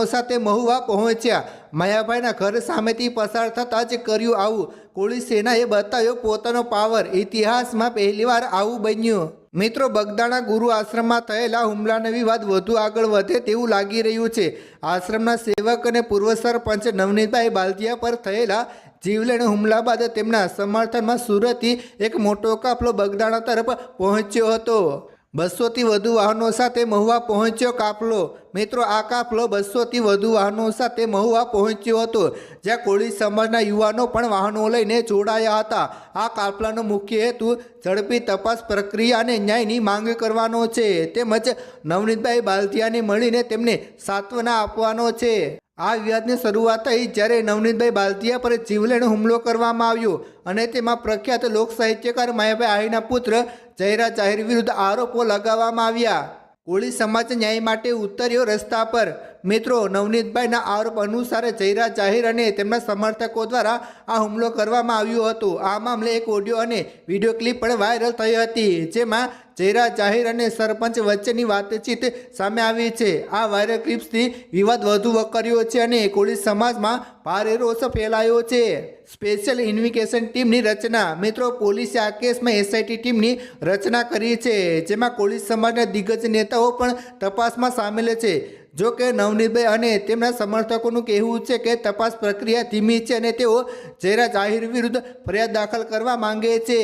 વાહનો સાથે મહુવા પહોંચ્યા। માયાભાઈના ઘર સામેથી પસાર થતાં જ કર્યું આવું। કોળી સેનાએ બતાવ્યો પોતાનો પાવર। ઇતિહાસમાં પહેલીવાર આવું બન્યું। મિત્રો, બગદાણા ગુરુ આશ્રમમાં થયેલા હુમલાનો વિવાદ વધુ આગળ વધે તેવું લાગી રહ્યું છે। આશ્રમના સેવક અને પૂર્વ સરપંચ નવનીતભાઈ બાલદિયા પર થયેલા જીવલેણ હુમલા બાદ તેમના સમર્થનમાં સુરતથી એક મોટો કાફલો બગદાણા તરફ પહોંચ્યો હતો। 200થી વધુ વાહનો સાથે મહુવા પહોંચ્યો કાફલો। મિત્રો, આ કાફલો 200થી વધુ વાહનો સાથે મહુવા પહોંચ્યો હતો, જ્યાં કોળી સમાજના યુવાનો પણ વાહનો લઈને જોડાયા હતા। આ કાફલાનો મુખ્ય હેતુ ઝડપી તપાસ પ્રક્રિયા અને ન્યાયની માંગ કરવાનો છે, તેમજ નવનીતભાઈ બાલદિયાને મળીને તેમને સાંત્વના આપવાનો છે। આ વિવાદની શરૂઆત થઈ જ્યારે નવનીતભાઈ બાલદિયા પર જીવલેણ હુમલો કરવામાં આવ્યો અને તેમાં પ્રખ્યાત લોક સાહિત્યકાર માયાભાઈ આહીરના પુત્ર જયરાજ આહીર વિરુદ્ધ આરોપો લગાવવામાં આવ્યા। કોળી સમાજ ન્યાય માટે ઉતર્યો રસ્તા પર। મિત્રો, નવનીતભાઈના આરોપ અનુસાર જયરાજ આહીર અને તેમના સમર્થકો દ્વારા આ હુમલો કરવામાં આવ્યો હતો। આ મામલે એક ઓડિયો અને વિડીયો ક્લિપ પણ વાયરલ થઈ હતી, જેમાં જયરાજ આહીર અને સરપંચ વચ્ચેની વાતચીત સામે આવી છે। આ વાયરલ ક્લિપ્સથી વિવાદ વધુ વકર્યો છે અને કોળી સમાજમાં ભારે રોષ ફેલાયો છે। સ્પેશિયલ ઇન્વેસ્ટિગેશન ટીમની રચના। મિત્રો, પોલીસે આ કેસમાં એસઆઈટી ટીમની રચના કરી છે, જેમાં કોળી સમાજના દિગ્ગજ નેતાઓ પણ તપાસમાં સામેલ છે। જો કે નવનીતભાઈ અને તેમના સમર્થકોનું કહેવું છે કે તપાસ પ્રક્રિયા ધીમી છે અને તેઓ જયરાજ આહીર વિરુદ્ધ ફરિયાદ દાખલ કરવા માંગે છે।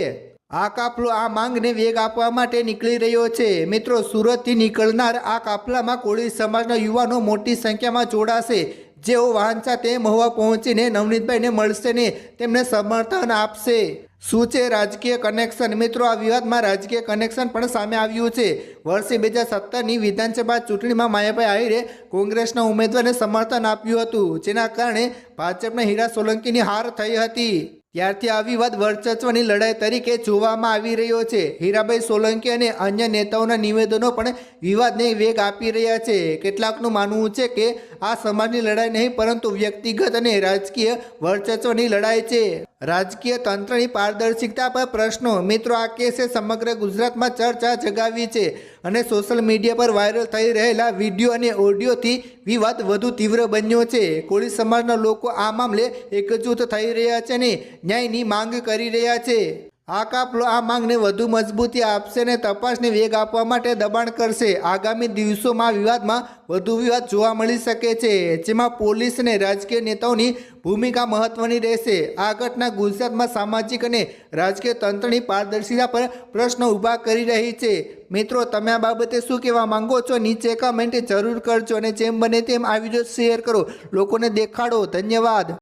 આ કાફલો આ માંગને વેગ આપવા માટે નીકળી રહ્યો છે। મિત્રો, સુરતથી નીકળનાર આ કાફલામાં કોળી સમાજના યુવાનો મોટી સંખ્યામાં જોડાશે, જેઓ વાહન સાથે મહુવા પહોંચીને નવનીતભાઈને મળશે ને તેમને સમર્થન આપશે। શું છે રાજકીય કનેક્શન? મિત્રો, આ વિવાદમાં રાજકીય કનેક્શન પણ સામે આવ્યું છે। વર્ષે 2017ની વિધાનસભા ચૂંટણીમાં માયાભાઈ આહીરે કોંગ્રેસના ઉમેદવારને સમર્થન આપ્યું હતું, જેના કારણે ભાજપના હીરા સોલંકીની હાર થઈ હતી। ત્યારથી આ વિવાદ વર્ચસ્વની લડાઈ તરીકે જોવામાં આવી રહ્યો છે। હીરાભાઈ સોલંકી અને અન્ય નેતાઓના નિવેદનો પણ વિવાદને વેગ આપી રહ્યા છે। કેટલાકનું માનવું છે કે આ સમાજની લડાઈ નહીં પરંતુ વ્યક્તિગત અને રાજકીય વર્ચસ્વની લડાઈ છે। રાજકીય તંત્રની પારદર્શિકતા પર પ્રશ્નો। મિત્રો, આ કેસે સમગ્ર ગુજરાતમાં ચર્ચા જગાવી છે અને સોશિયલ મીડિયા પર વાયરલ થઈ રહેલા વિડીયો અને ઓડિયોથી વિવાદ વધુ તીવ્ર બન્યો છે। કોળી સમાજના લોકો આ મામલે એકજૂથ થઈ રહ્યા છે અને ન્યાયની માંગ કરી રહ્યા છે। આ કાફલો આ માંગને વધુ મજબૂતી આપશે અને તપાસને વેગ આપવા માટે દબાણ કરશે। આગામી દિવસોમાં વિવાદમાં વધુ વિવાદ જોવા મળી શકે છે, જેમાં પોલીસ અને રાજકીય નેતાઓની ભૂમિકા મહત્વની રહેશે। આ ઘટના ગુજરાતમાં સામાજિક અને રાજકીય તંત્રની પારદર્શિતા પર પ્રશ્ન ઊભા કરી રહી છે। મિત્રો, તમે આ બાબતે શું કહેવા માંગો છો? નીચે કમેન્ટ જરૂર કરજો અને જેમ બને તેમ આ વિડીયો શેર કરો, લોકોને દેખાડો। ધન્યવાદ।